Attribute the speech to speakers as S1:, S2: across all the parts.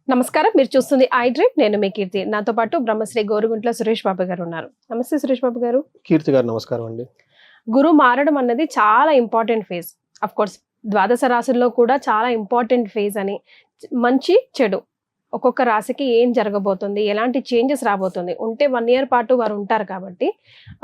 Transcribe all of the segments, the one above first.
S1: నమస్కారం, మీరు చూస్తుంది ఐ డ్రీమ్. నేను మీ కీర్తి. నాతో పాటు బ్రహ్మశ్రీ గోరుగుంట్ల సురేష్ బాబు గారు ఉన్నారు. నమస్తే సురేష్ బాబు గారు.
S2: కీర్తి గారు నమస్కారం అండి.
S1: గురు మారడం అన్నది చాలా ఇంపార్టెంట్ ఫేజ్. అఫ్ కోర్స్ ద్వాదశ రాశుల్లో కూడా చాలా ఇంపార్టెంట్ ఫేజ్ అని. మంచి చెడు ఒక్కొక్క రాశికి ఏం జరగబోతుంది, ఎలాంటి చేంజెస్ రాబోతుంది, ఉంటే 1 year పాటు వారు ఉంటారు కాబట్టి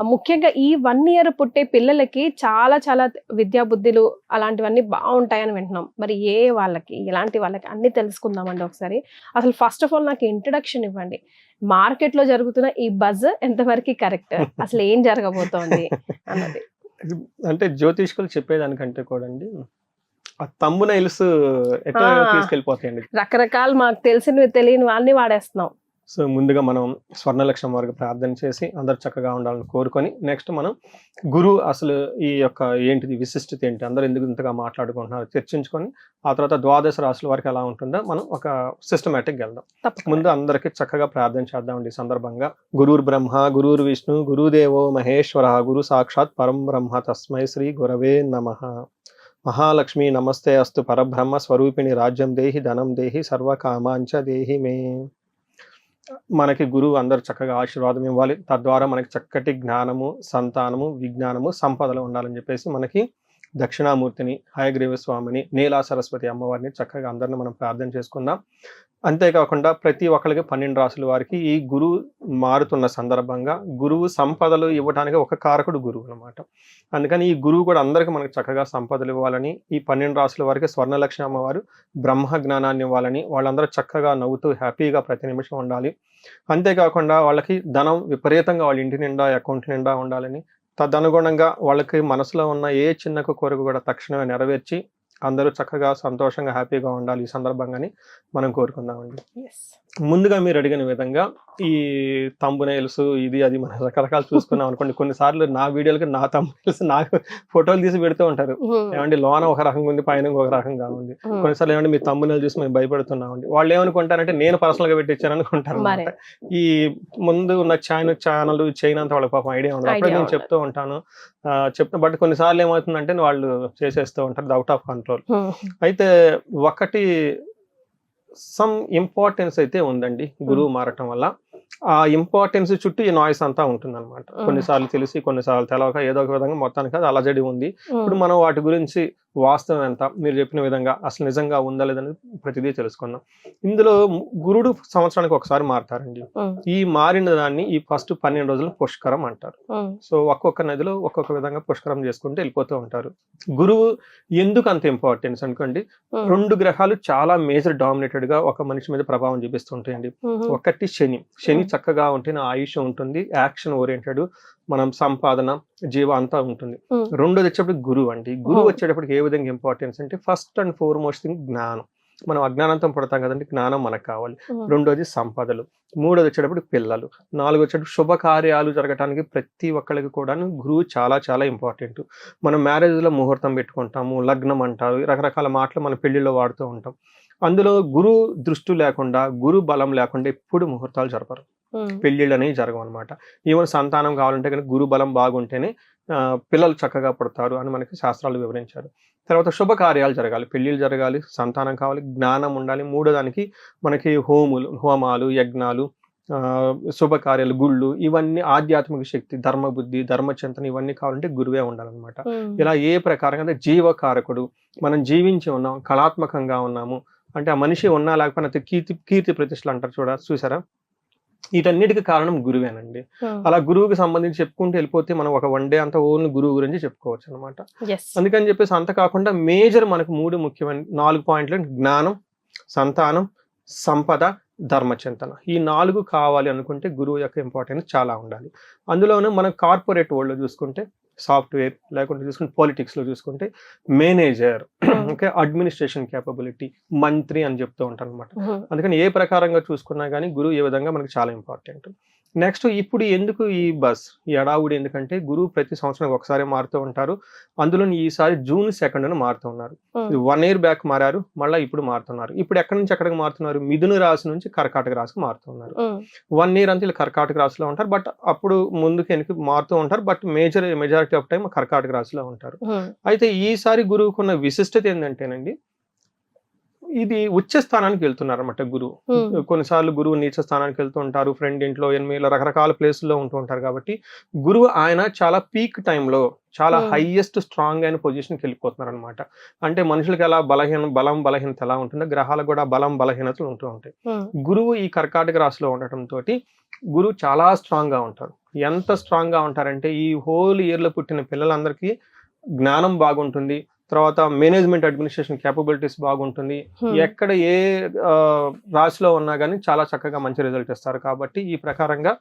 S1: ముఖ్యంగా ఈ 1 year పుట్టే పిల్లలకి చాలా చాలా విద్యా బుద్ధులు అలాంటివన్నీ బాగుంటాయని వింటున్నాం. మరి వాళ్ళకి ఎలాంటి వాళ్ళకి అన్ని తెలుసుకుందామండి ఒకసారి. అసలు ఫస్ట్ ఆఫ్ ఆల్ నాకు ఇంట్రడక్షన్ ఇవ్వండి. మార్కెట్లో జరుగుతున్న ఈ బజ్ ఎంతవరకు కరెక్ట్, అసలు ఏం జరగబోతోంది అన్నది.
S2: అంటే జ్యోతిష్కులు చెప్పేదానికంటే కూడా అండి, ఆ థంబ్నెయిల్స్ ఎట్లా తీసుకెళ్ళిపోతాయండి.
S1: రకరకాలు మాకు తెలిసినవి తెలియని అన్ని వాడేస్తున్నాం.
S2: సో ముందుగా మనం స్వర్ణలక్ష్యం వారికి ప్రార్థన చేసి అందరు చక్కగా ఉండాలని కోరుకొని నెక్స్ట్ మనం గురువు అసలు ఈ యొక్క ఏంటిది విశిష్టత ఏంటి, అందరూ ఎందుకు ఇంతగా మాట్లాడుకుంటున్నారు చర్చించుకొని ఆ తర్వాత ద్వాదశ రాశుల వారికి ఎలా ఉంటుందో మనం ఒక సిస్టమేటిక్ వెళ్దాం. ముందు అందరికి చక్కగా ప్రార్థన చేద్దామండి. ఈ సందర్భంగా గురుర్ బ్రహ్మ గురుర్ విష్ణు గురుదేవో మహేశ్వర గురు సాక్షాత్ పరం బ్రహ్మ తస్మై శ్రీ గురవే నమః. మహాలక్ష్మి నమస్తే అస్తు పరబ్రహ్మ స్వరూపిణి రాజ్యం దేహి ధనం దేహి సర్వకామాంచ దేహి మే. మనకి గురువు అందరు చక్కగా ఆశీర్వాదం ఇవ్వాలి, తద్వారా మనకి చక్కటి జ్ఞానము సంతానము విజ్ఞానము సంపదలు ఉండాలని చెప్పేసి మనకి దక్షిణామూర్తిని హయగ్రీవ స్వామిని నీలా సరస్వతి అమ్మవారిని చక్కగా అందరిని మనం ప్రార్థన చేసుకుందాం. అంతేకాకుండా ప్రతి ఒక్కరికి 12 రాసుల వారికి ఈ గురువు మారుతున్న సందర్భంగా గురువు సంపదలు ఇవ్వడానికి ఒక కారకుడు గురువు అనమాట. అందుకని ఈ గురువు కూడా అందరికీ మనకు చక్కగా సంపదలు ఇవ్వాలని, ఈ 12 రాసుల వారికి స్వర్ణలక్ష్మి అమ్మవారు బ్రహ్మ జ్ఞానాన్ని ఇవ్వాలని, వాళ్ళందరూ చక్కగా నవ్వుతూ హ్యాపీగా ప్రతి నిమిషం ఉండాలి. అంతేకాకుండా వాళ్ళకి ధనం విపరీతంగా వాళ్ళ ఇంటి నిండా అకౌంట్ నిండా ఉండాలని, తదనుగుణంగా వాళ్ళకి మనసులో ఉన్న ఏ చిన్న కోరిక కూడా తక్షణమే నెరవేర్చి అందరూ చక్కగా సంతోషంగా హ్యాపీగా ఉండాలి ఈ సందర్భంగాని మనం కోరుకుందామండి. ముందుగా మీరు అడిగిన విధంగా ఈ థంబ్నెయిల్స్ ఇది అది మనం రకరకాలు చూసుకున్నాం అనుకోండి. కొన్నిసార్లు నా వీడియోలకి నా థంబ్నెయిల్స్ నాకు ఫోటోలు తీసి పెడుతూ ఉంటారు. ఏమంటే లోన ఒక రకంగా ఉంది, పైన ఒక రకంగా ఉంది. కొన్నిసార్లు ఏమంటే మీ థంబ్నెయిల్ చూసి మేము భయపడుతున్నామండి. వాళ్ళు ఏమనుకుంటారంటే నేను పర్సనల్ గా పెట్టించాను అనుకుంటారు. ఈ ముందు ఉన్న ఛానల్ చైన్ అంతా వాళ్ళకి పాపం ఐడియా ఉండదు. అప్పుడే నేను చెప్తూ ఉంటాను బట్ కొన్నిసార్లు ఏమవుతుందంటే వాళ్ళు చేసేస్తూ ఉంటారు అవుట్ ఆఫ్ కంట్రోల్. అయితే ఒకటి సమ్ ఇంపార్టెన్స్ అయితే ఉందండి గురువు మారటం వల్ల. ఆ ఇంపార్టెన్స్ చుట్టూ ఈ నాయిస్ అంతా ఉంటుంది అనమాట. కొన్నిసార్లు తెలిసి కొన్నిసార్లు తెలవక ఏదో ఒక విధంగా మొత్తానికి అది అలజడి ఉంది. ఇప్పుడు మనం వాటి గురించి వాస్తవం ఎంత, మీరు చెప్పిన విధంగా అసలు నిజంగా ఉందా లేదనేది ప్రతిదీ తెలుసుకుందాం. ఇందులో గురుడు సంవత్సరానికి ఒకసారి మారుతారండి. ఈ మారిన దాన్ని ఈ ఫస్ట్ 12 రోజులు పుష్కరం అంటారు. సో ఒక్కొక్క నదిలో ఒక్కొక్క విధంగా పుష్కరం చేసుకుంటూ వెళ్ళిపోతూ ఉంటారు. గురువు ఎందుకు అంత ఇంపార్టెన్స్ అనుకోండి, 2 గ్రహాలు చాలా మేజర్ డామినేటెడ్ గా ఒక మనిషి మీద ప్రభావం చూపిస్తుంటాయండి. ఒకటి శని చక్కగా ఉంటే నా ఆయుష్ ఉంటుంది, యాక్షన్ ఓరియంటెడ్, మనం సంపాదన జీవ అంతా ఉంటుంది. రెండోది వచ్చేటప్పుడు గురువు అండి. గురువు వచ్చేటప్పటికి ఏ విధంగా ఇంపార్టెన్స్ అంటే ఫస్ట్ అండ్ ఫార్మోస్ట్ థింగ్ జ్ఞానం. మనం అజ్ఞానంతో పడతాం కదండి, జ్ఞానం మనకు కావాలి. రెండోది సంపదలు. మూడోది వచ్చేటప్పుడు పిల్లలు. 4 వచ్చేటప్పుడు శుభకార్యాలు జరగటానికి ప్రతి ఒక్కరికి కూడా గురువు చాలా చాలా ఇంపార్టెంట్. మనం మ్యారేజ్లో ముహూర్తం పెట్టుకుంటాము, లగ్నం అంటారు, రకరకాల మాటలు మన పెళ్లిలో వాడుతూ ఉంటాం. అందులో గురు దృష్టి లేకుండా గురు బలం లేకుండా ఎప్పుడు ముహూర్తాలు జరపరు, పెళ్లిళ్ళు అనేవి జరగవు అనమాట. ఈవెన్ సంతానం కావాలంటే కనుక గురు బలం బాగుంటేనే పిల్లలు చక్కగా పుడతారు అని మనకి శాస్త్రాలు వివరించారు. తర్వాత శుభకార్యాలు జరగాలి, పెళ్లిళ్ళు జరగాలి, సంతానం కావాలి, జ్ఞానం ఉండాలి. మూడోదానికి మనకి హోమాలు యజ్ఞాలు శుభకార్యాలు గుళ్ళు ఇవన్నీ ఆధ్యాత్మిక శక్తి ధర్మబుద్ధి ధర్మచింతన ఇవన్నీ కావాలంటే గురువే ఉండాలన్నమాట. ఇలా ఏ ప్రకారంగా జీవకారకుడు, మనం జీవించి ఉన్నాం, కళాత్మకంగా ఉన్నాము అంటే ఆ మనిషి ఉన్నా లేకపోయినా కీర్తి ప్రతిష్టలు అంటారు చూసారా, వీటన్నిటికీ కారణం గురువేనండి. అలా గురువుకి సంబంధించి చెప్పుకుంటూ వెళ్ళిపోతే మనం ఒక 1 day అంతా ఓన్లీ గురువు గురించి చెప్పుకోవచ్చు అనమాట. అందుకని చెప్పేసి అంత కాకుండా మేజర్ మనకు 3 ముఖ్యమైన 4 పాయింట్లు: జ్ఞానం, సంతానం, సంపద, ధర్మచింతన. ఈ 4 కావాలి అనుకుంటే గురువు యొక్క ఇంపార్టెన్స్ చాలా ఉండాలి. అందులోనూ మనం కార్పొరేట్ వరల్డ్ లో చూసుకుంటే సాఫ్ట్వేర్, లేకుంటే చూసుకుంటే పాలిటిక్స్ లో చూసుకుంటే మేనేజర్, ఓకే, అడ్మినిస్ట్రేషన్ కేపబిలిటీ, మంత్రి అని చెప్తూ ఉంటారు అనమాట. అందుకని ఏ ప్రకారంగా చూసుకున్నా కానీ గురువు ఏ విధంగా మనకి చాలా ఇంపార్టెంట్. నెక్స్ట్ ఇప్పుడు ఎందుకు ఈ ఈ హడావుడి ఎందుకంటే గురువు ప్రతి సంవత్సరం ఒకసారి మారుతూ ఉంటారు. అందులో ఈసారి జూన్ 2న మారుతూ ఉన్నారు. 1 year బ్యాక్ మారారు, మళ్ళీ ఇప్పుడు మారుతున్నారు. ఇప్పుడు ఎక్కడి నుంచి ఎక్కడికి మారుతున్నారు? మిథున రాశి నుంచి కర్కాటక రాశికి మారుతున్నారు. 1 year అంతా వీళ్ళు కర్కాటక రాశిలో ఉంటారు. బట్ అప్పుడు ముందుకు వెనక్కి మారుతూ ఉంటారు. బట్ మెజారిటీ ఆఫ్ టైం కర్కాటక రాశిలో ఉంటారు. అయితే ఈసారి గురువుకున్న విశిష్టత ఏంటంటేనండి, ఇది ఉచ్చ స్థానానికి వెళ్తున్నారు అనమాట గురువు. కొన్నిసార్లు గురువు నీచ స్థానానికి వెళ్తూ ఉంటారు, ఫ్రెండ్ ఇంట్లో, ఎనిమిదిలో, రకరకాల ప్లేసుల్లో ఉంటూ ఉంటారు. కాబట్టి గురువు ఆయన చాలా పీక్ టైంలో చాలా హైయెస్ట్ స్ట్రాంగ్ అయిన పొజిషన్కి వెళ్ళిపోతున్నారు అనమాట. అంటే మనుషులకి ఎలా బలహీనత ఎలా ఉంటుందో గ్రహాలకు కూడా బలహీనతలు ఉంటూ ఉంటాయి. గురువు ఈ కర్కాటక రాశిలో ఉండటంతో గురువు చాలా స్ట్రాంగ్ గా ఉంటారు. ఎంత స్ట్రాంగ్ గా ఉంటారంటే ఈ హోల్ ఇయర్ లో పుట్టిన పిల్లలందరికీ జ్ఞానం బాగుంటుంది, తర్వాత మేనేజ్మెంట్ అడ్మినిస్ట్రేషన్ క్యాపబిలిటీస్ బాగుంటుంది. ఎక్కడ ఏ రాశిలో ఉన్నా కానీ చాలా చక్కగా మంచి రిజల్ట్ ఇస్తారు. కాబట్టి ఈ ప్రకారంగా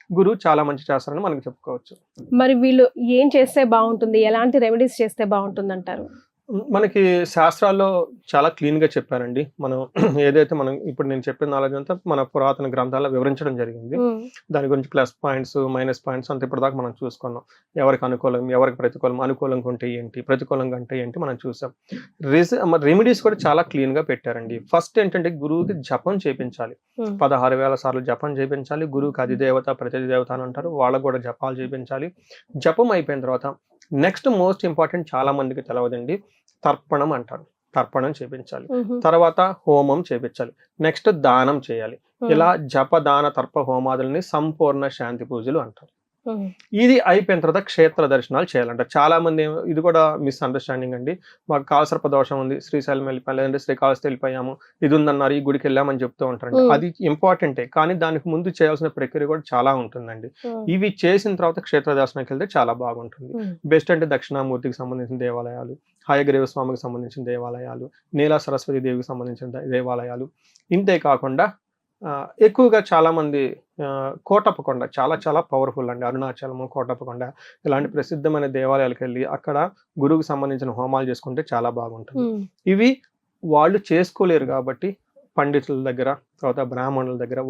S2: గురువు చాలా మంచి చేస్తారని మనకి చెప్పుకోవచ్చు.
S1: మరి వీళ్ళు ఏం చేస్తే బాగుంటుంది, ఎలాంటి రెమెడీస్ చేస్తే బాగుంటుంది అంటారు?
S2: మనకి శాస్త్రాల్లో చాలా క్లీన్ గా చెప్పారండి. మనం ఏదైతే మనం ఇప్పుడు నేను చెప్పిన నాలెడ్జ్ అంతా మన పురాతన గ్రంథాల్లో వివరించడం జరిగింది. దాని గురించి ప్లస్ పాయింట్స్, మైనస్ పాయింట్స్ అంత ఇప్పటిదాకా మనం చూసుకున్నాం. ఎవరికి అనుకూలం, ఎవరికి ప్రతికూలం, అనుకూలంగా ఉంటే ఏంటి, ప్రతికూలంగా అంటే ఏంటి మనం చూసాం. రెమెడీస్ కూడా చాలా క్లీన్ గా పెట్టారండి. ఫస్ట్ ఏంటంటే గురువుకి జపం చేయించాలి. 16,000 సార్లు జపం చేయించాలి. గురువుకి అధిదేవత ప్రతిదేవత అని అంటారు, వాళ్ళకు కూడా జపాలు చేయించాలి. జపం అయిపోయిన తర్వాత నెక్స్ట్ మోస్ట్ ఇంపార్టెంట్, చాలా మందికి తెలవదండి, తర్పణం అంటారు. తర్పణం చేయించాలి. తర్వాత హోమం చేయించాలి. నెక్స్ట్ దానం చేయాలి. ఇలా జప దాన తర్ప హోమాదులని సంపూర్ణ శాంతి పూజలు అంటారు. ఇది అయిపోయిన తర్వాత క్షేత్ర దర్శనాలు చేయాలంట. చాలా మంది ఇది కూడా మిస్అండర్స్టాండింగ్ అండి. మాకు కాలసర్ప దోషం ఉంది, శ్రీశైలం వెళ్ళిపోయాం, లేదంటే శ్రీకాళహస్తి వెళ్ళిపోయాము, ఇది ఉందన్నారు, ఈ గుడికి వెళ్ళామని చెప్తూ ఉంటారండి. అది ఇంపార్టెంటే, కానీ దానికి ముందు చేయాల్సిన ప్రక్రియ కూడా చాలా ఉంటుందండి. ఇవి చేసిన తర్వాత క్షేత్ర దర్శనానికి వెళ్తే చాలా బాగుంటుంది. బెస్ట్ అంటే దక్షిణామూర్తికి సంబంధించిన దేవాలయాలు, హయగ్రీవ స్వామికి సంబంధించిన దేవాలయాలు, నీలా సరస్వతి దేవికి సంబంధించిన దేవాలయాలు. ఇంతే కాకుండా ఎక్కువగా చాలా మంది కోటప్పకొండ చాలా చాలా పవర్ఫుల్ అండి. అరుణాచలము, కోటప్పకొండ ఇలాంటి ప్రసిద్ధమైన దేవాలయాలకు వెళ్ళి అక్కడ గురువుకు సంబంధించిన హోమాలు చేసుకుంటే చాలా బాగుంటుంది. ఇవి వాళ్ళు చేసుకోలేరు కాబట్టి పండితుల దగ్గర, తర్వాత బ్రాహ్మణుల దగ్గర,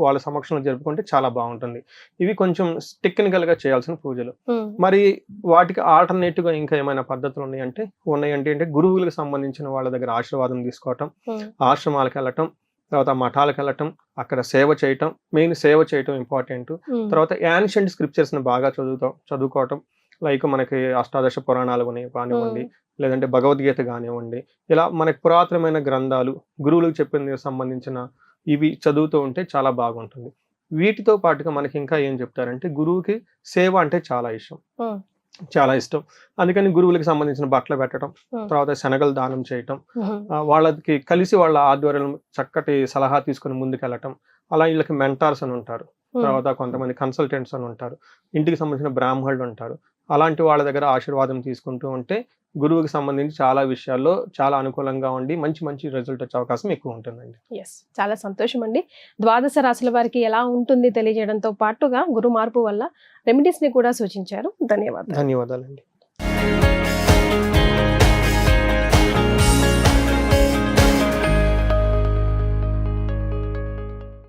S2: వాళ్ళ సమక్షంలో జరుపుకుంటే చాలా బాగుంటుంది. ఇవి కొంచెం టెక్నికల్ గా చేయాల్సిన పూజలు. మరి వాటికి ఆల్టర్నేటివ్ గా ఇంకా ఏమైనా పద్ధతులు ఉన్నాయంటే గురువులకు సంబంధించిన వాళ్ళ దగ్గర ఆశీర్వాదం తీసుకోవటం, ఆశ్రమాలకు వెళ్ళటం, తర్వాత మఠాలకు వెళ్ళటం, అక్కడ సేవ చేయటం. మెయిన్ సేవ చేయటం ఇంపార్టెంట్. తర్వాత యాన్షియంట్ స్క్రిప్చర్స్ ని బాగా చదువుకోవటం. లైక్ మనకి అష్టాదశ పురాణాలు కానివ్వండి, లేదంటే భగవద్గీత కానివ్వండి, ఇలా మనకి పురాతనమైన గ్రంథాలు, గురువులకు చెప్పిన సంబంధించిన ఇవి చదువుతూ ఉంటే చాలా బాగుంటుంది. వీటితో పాటుగా మనకి ఇంకా ఏం చెప్తారంటే గురువుకి సేవ అంటే చాలా ఇష్టం. అందుకని గురువులకు సంబంధించిన బట్టలు పెట్టడం, తర్వాత శనగలు దానం చేయటం, వాళ్ళకి కలిసి వాళ్ళ ఆధ్వర్యంలో చక్కటి సలహా తీసుకుని ముందుకెళ్ళటం. అలా వీళ్ళకి మెంటార్స్ అని ఉంటారు, తర్వాత కొంతమంది కన్సల్టెంట్స్ అని ఉంటారు, ఇంటికి సంబంధించిన బ్రాహ్మణులు ఉంటారు. అలాంటి వాళ్ళ దగ్గర ఆశీర్వాదం తీసుకుంటూ ఉంటే గురువుకి సంబంధించి చాలా విషయాల్లో చాలా అనుకూలంగా ఉండి మంచి మంచి రిజల్ట్ వచ్చే అవకాశం ఎక్కువ ఉంటుందండి.
S1: చాలా సంతోషం అండి. ద్వాదశ రాశుల వారికి ఎలా ఉంటుంది తెలియజేయడంతో పాటుగా గురు మార్పు వల్ల రెమెడీస్ ని కూడా సూచించారు. ధన్యవాదాలండి.